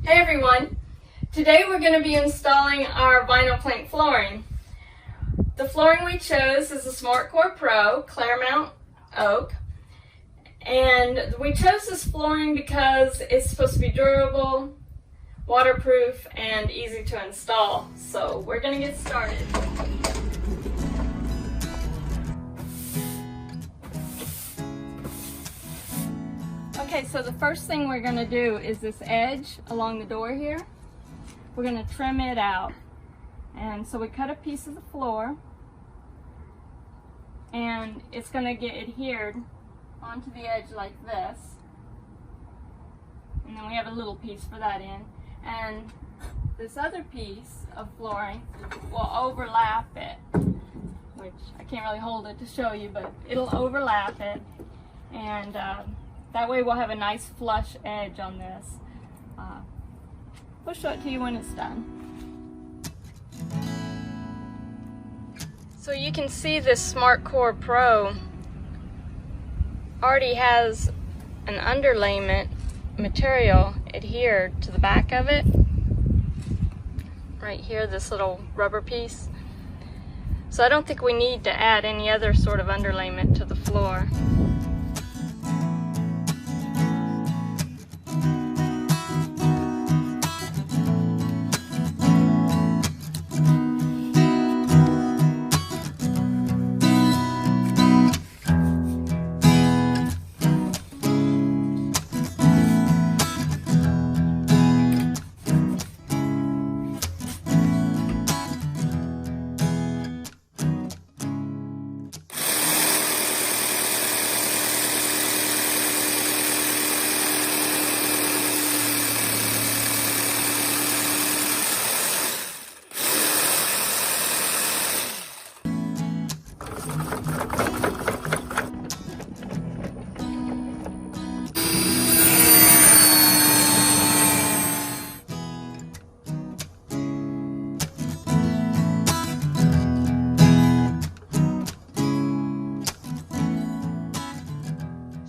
Hey everyone! Today we're going to be installing our vinyl plank flooring. The flooring we chose is the Smartcore Pro, Claremount Oak. And we chose this flooring because it's supposed to be durable, waterproof, and easy to install. So we're going to get started. Okay, so the first thing we're going to do is this edge along the door here. We're going to trim it out. And so we cut a piece of the floor, and it's going to get adhered onto the edge like this. And then we have a little piece for that end. And this other piece of flooring will overlap it, which I can't really hold it to show you, but it'll overlap it. And that way we'll have a nice flush edge on this. We'll show it to you when it's done. So you can see this Smartcore Pro already has an underlayment material adhered to the back of it. Right here, this little rubber piece. So I don't think we need to add any other sort of underlayment to the floor.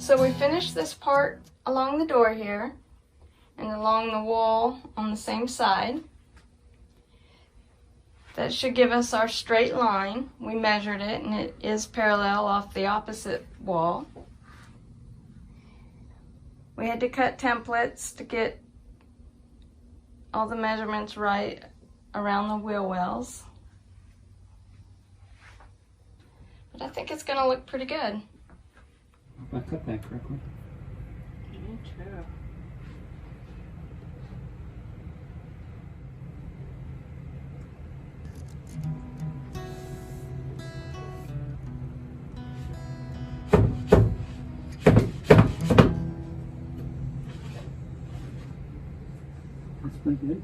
So we finished this part along the door here and along the wall on the same side. That should give us our straight line. We measured it and it is parallel off the opposite wall. We had to cut templates to get all the measurements right around the wheel wells. But I think it's going to look pretty good. I cut that correctly. Me too. That's pretty good.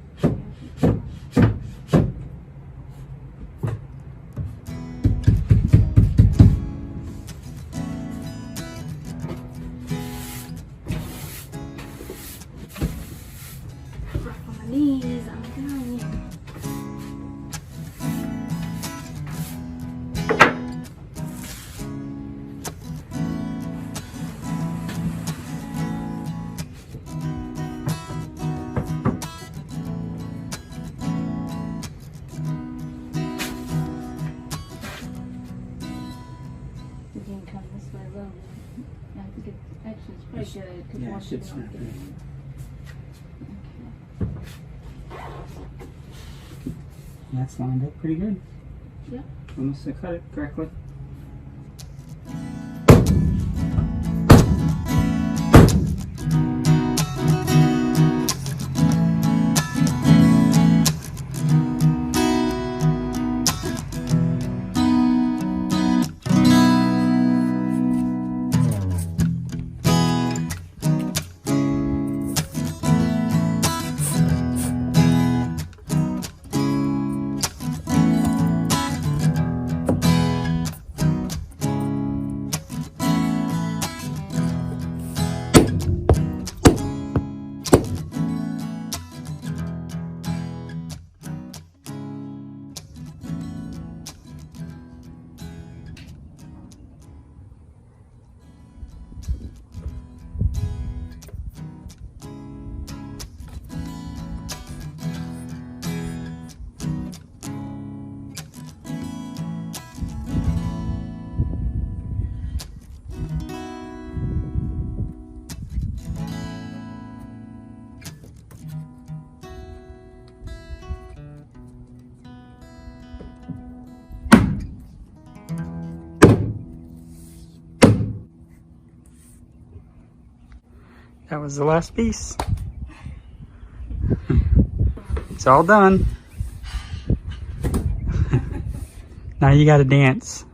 I'm telling you. We can come this way a little bit. I think it's actually it's pretty good. Yeah, it should snap it. That's lined up pretty good. Yeah. Almost cut it correctly. was the last piece. It's all done. Now you gotta dance.